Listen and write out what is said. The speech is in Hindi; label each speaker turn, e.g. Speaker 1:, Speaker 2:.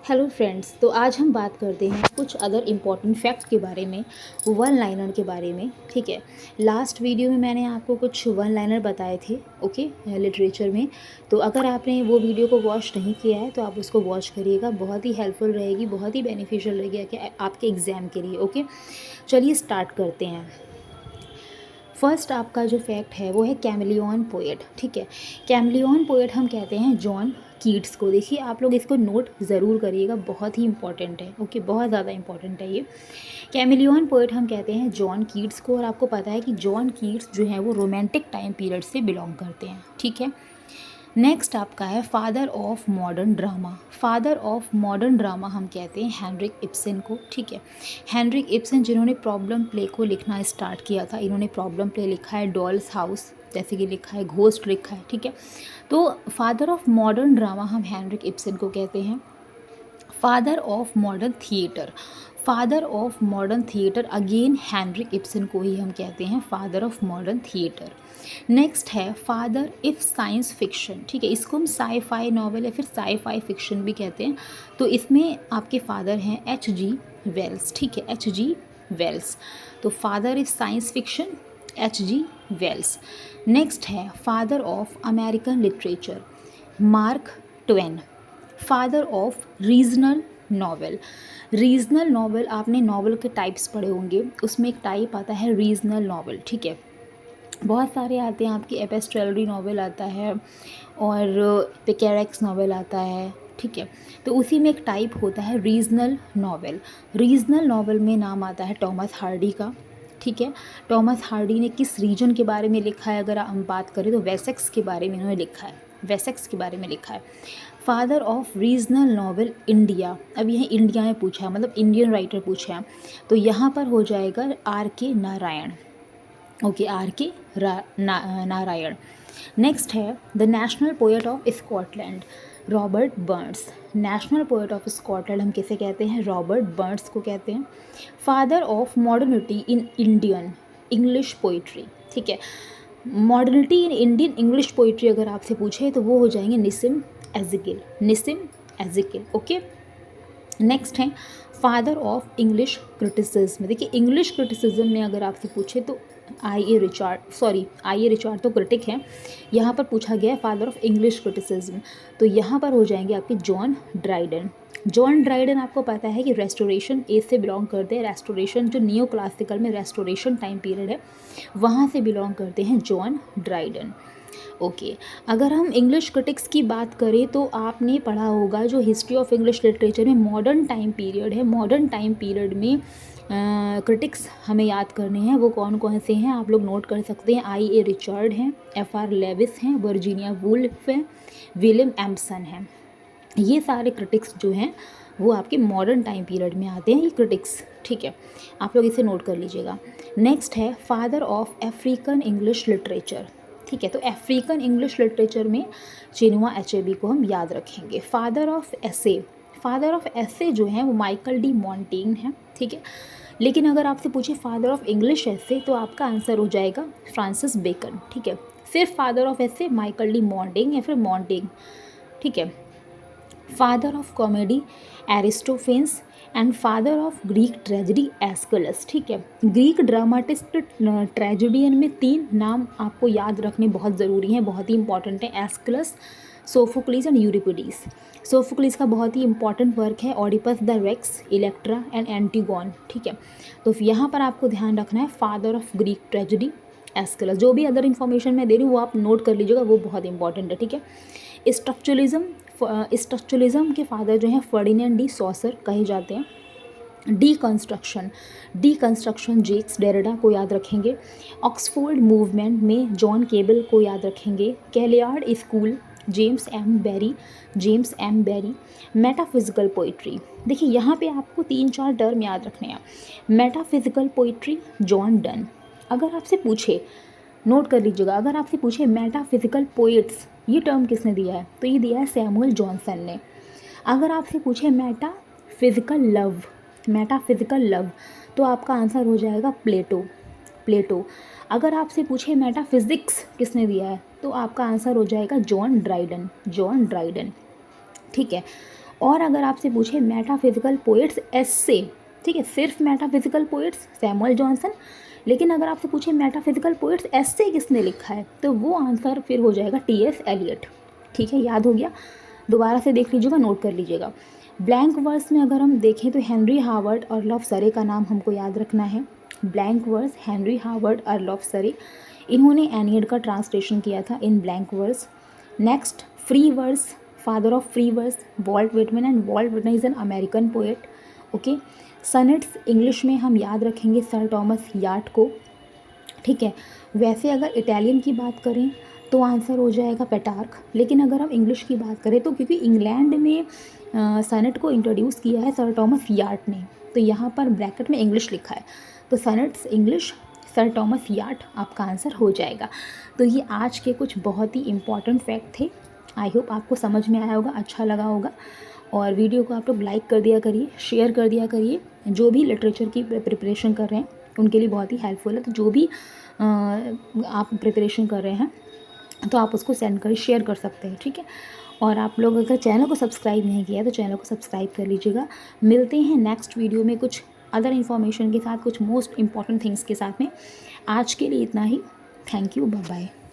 Speaker 1: हेलो फ्रेंड्स, तो आज हम बात करते हैं कुछ अदर इम्पॉर्टेंट फैक्ट के बारे में, वन लाइनर के बारे में। ठीक है, लास्ट वीडियो में मैंने आपको कुछ वन लाइनर बताए थे, ओके, लिटरेचर में। तो अगर आपने वो वीडियो को वॉच नहीं किया है तो आप उसको वॉच करिएगा, बहुत ही हेल्पफुल रहेगी, बहुत ही बेनिफिशियल रहेगी कि आपके एग्ज़ाम के लिए। ओके, चलिए स्टार्ट करते हैं। फर्स्ट आपका जो फैक्ट है वो है कैमिलियन पोएट। ठीक है, कैमिलियन पोएट हम कहते हैं जॉन कीट्स को। देखिए, आप लोग इसको नोट ज़रूर करिएगा, बहुत ही इंपॉर्टेंट है। ओके, बहुत ज़्यादा इंपॉर्टेंट है ये। कैमिलियन पोएट हम कहते हैं जॉन कीट्स को, और आपको पता है कि जॉन कीट्स जो है वो रोमांटिक टाइम पीरियड से बिलोंग करते हैं। ठीक है, नेक्स्ट आपका है father of modern drama. Father of modern drama हम कहते हैं हेनरिक इब्सन को। ठीक है, हेनरिक इब्सन जिन्होंने प्रॉब्लम प्ले को लिखना स्टार्ट किया था, इन्होंने प्रॉब्लम प्ले लिखा है, डॉल्स हाउस जैसे कि लिखा है, घोस्ट लिखा है। ठीक है, तो फादर ऑफ मॉडर्न ड्रामा हम हेनरिक इब्सन को कहते हैं। Father of modern theatre, father of modern theatre again Henrik Ibsen को ही हम कहते हैं father of modern theatre. Next है फादर इफ साइंस फिक्शन। ठीक है, इसको हम साई फाई नॉवल या फिर साई फाई फिक्शन भी कहते हैं। तो इसमें आपके फादर हैं H.G. वेल्स। ठीक है, H.G. वेल्स। तो father if science fiction H.G. Wells. Next है father of American literature Mark Twain. Father of regional novel. Regional novel, आपने नॉवेल के टाइप्स पढ़े होंगे, उसमें एक टाइप आता है रीजनल नॉवेल। ठीक है, बहुत सारे आते हैं आपकी, एपिस्टोलरी नॉवेल आता है और पिकेरेक्स नॉवेल आता है। ठीक है, तो उसी में एक टाइप होता है रीजनल नॉवेल। रीजनल नॉवेल में नाम आता है टॉमस हार्डी का। ठीक है, टॉमस हार्डी ने किस रीजन के बारे में लिखा है, अगर हम बात करें तो वेसेक्स के बारे में इन्होंने लिखा है, वेसेक्स के बारे में लिखा है। Father of regional novel India, अब यह इंडिया में पूछा है, मतलब इंडियन राइटर पूछा है, तो यहाँ पर हो जाएगा R.K. Narayan. Okay, R.K. Narayan. Next है the national poet of Scotland Robert Burns. National poet of Scotland हम किसे कहते हैं? रॉबर्ट बर्न्स को कहते हैं। Father of modernity in Indian English poetry. ठीक है, modernity in Indian English poetry अगर आपसे पूछे तो वो हो जाएंगे निसिम एजिकिल, निसिम एजिकिल। ओके, नेक्स्ट है फादर ऑफ इंग्लिश क्रिटिसिज्म। देखिए, इंग्लिश क्रिटिसिज्म में अगर आपसे पूछे तो आई ए रिचार्ड तो क्रिटिक हैं, यहाँ पर पूछा गया है फादर ऑफ इंग्लिश क्रिटिसिज्म, तो यहाँ पर हो जाएंगे आपके जॉन ड्राइडन। जॉन ड्राइडन आपको पता है कि रेस्टोरेशन एज से बिलोंग करते हैं, रेस्टोरेशन जो नियो क्लासिकल में रेस्टोरेशन टाइम पीरियड है वहाँ से बिलोंग करते हैं जॉन ड्राइडन। ओके, अगर हम इंग्लिश क्रिटिक्स की बात करें तो आपने पढ़ा होगा जो हिस्ट्री ऑफ इंग्लिश लिटरेचर में मॉडर्न टाइम पीरियड है, मॉडर्न टाइम पीरियड में क्रिटिक्स हमें याद करने हैं, वो कौन कौन से हैं आप लोग नोट कर सकते हैं। I.A. रिचर्ड हैं, F.R. लेविस हैं, वर्जीनिया वुल्फ हैं, विलियम एम्पसन हैं। ये सारे क्रिटिक्स जो हैं वो आपके मॉडर्न टाइम पीरियड में आते हैं, ये क्रिटिक्स। ठीक है, आप लोग इसे नोट कर लीजिएगा। नेक्स्ट है father of African English literature. ठीक है, तो अफ्रीकन इंग्लिश लिटरेचर में चिनुआ अचेबी को हम याद रखेंगे। Father of essay, father of essay जो हैं वो माइकल डी मॉन्टेग हैं। ठीक है, लेकिन अगर आपसे पूछे फादर ऑफ इंग्लिश एसे तो आपका आंसर हो जाएगा फ्रांसिस बेकन। ठीक है, सिर्फ father of essay Michael de Montaigne या फिर मॉन्टेग। ठीक है, father of comedy Aristophanes and father of Greek tragedy Aeschylus. ठीक है, ग्रीक ड्रामाटिस्ट ट्रेजेडियन में 3 नाम आपको याद रखने बहुत ज़रूरी हैं, बहुत ही इंपॉर्टेंट है, Aeschylus, Sophocles and Euripides. Sophocles का बहुत ही इंपॉर्टेंट वर्क है Oedipus the Rex, Electra and Antigone. ठीक है, तो यहाँ पर आपको ध्यान रखना है father of Greek tragedy Aeschylus. जो भी अदर इन्फॉर्मेशन मैं दे रही हूँ वो आप नोट कर लीजिएगा, वो बहुत इंपॉर्टेंट है। ठीक है, स्ट्रक्चरलिज्म के फादर जो हैं फर्डिनेंड डी सॉसर कहे जाते हैं। डीकंस्ट्रक्शन जेक्स डेरिडा को याद रखेंगे। ऑक्सफोर्ड मूवमेंट में जॉन केबल को याद रखेंगे। Kailyard school James M Barrie. Metaphysical poetry, देखिए यहाँ पे आपको 3-4 टर्म याद रखने हैं। Metaphysical poetry John Donne. अगर आपसे पूछे, नोट कर लीजिएगा, अगर आपसे पूछे मेटाफिजिकल पोइट्स ये टर्म किसने दिया है तो ये दिया है सैमुअल जॉनसन ने। अगर आपसे पूछे मेटाफिजिकल लव तो आपका आंसर हो जाएगा प्लेटो। अगर आपसे पूछे मेटाफिजिक्स किसने दिया है तो आपका आंसर हो जाएगा जॉन ड्राइडन। ठीक है, और अगर आपसे पूछे मेटाफिजिकल पोएट्स एस्से, ठीक है, सिर्फ मेटाफिजिकल पोएट्स सैमुअल जॉनसन, लेकिन अगर आपसे पूछे मेटाफिजिकल पोएट्स एस्से किसने लिखा है, तो वो आंसर फिर हो जाएगा टी.एस. एलियट। ठीक है, याद हो गया, दोबारा से देख लीजिएगा, नोट कर लीजिएगा। ब्लैंक वर्स में अगर हम देखें तो हेनरी हावर्ड अर्ल ऑफ सरे का नाम हमको याद रखना है। Blank verse, Henry Howard Earl of Surrey, इन्होंने एनियड का ट्रांसलेशन किया था in blank verse. Next, free verse, father of free verse, Walt Whitman, and Walt Whitman is an American poet. Okay, sonnets English में हम याद रखेंगे सर टॉमस यार्ड को। ठीक है, वैसे अगर इटालियन की बात करें तो आंसर हो जाएगा पेटार्क, लेकिन अगर हम इंग्लिश की बात करें तो क्योंकि इंग्लैंड में सनेट को इंट्रोड्यूस किया है सर टॉमस यार्ड ने, तो यहाँ पर ब्रैकेट में इंग्लिश लिखा है, तो सनेट्स इंग्लिश सर टॉमस यार्ड आपका आंसर हो जाएगा। तो ये आज के कुछ बहुत ही इंपॉर्टेंट फैक्ट थे। आई होप आपको समझ में आया होगा, अच्छा लगा होगा, और वीडियो को आप लोग लाइक कर दिया करिए, शेयर कर दिया करिए। जो भी लिटरेचर की प्रिपरेशन कर रहे हैं उनके लिए बहुत ही हेल्पफुल है। तो जो भी आप प्रिपरेशन कर रहे हैं तो आप उसको सेंड कर शेयर कर सकते हैं। ठीक है, और आप लोग अगर चैनल को सब्सक्राइब नहीं किया तो चैनल को सब्सक्राइब कर लीजिएगा। मिलते हैं नेक्स्ट वीडियो में कुछ अदर इन्फॉर्मेशन के साथ, कुछ मोस्ट इम्पॉर्टेंट थिंग्स के साथ में। आज के लिए इतना ही। Thank you, bye bye.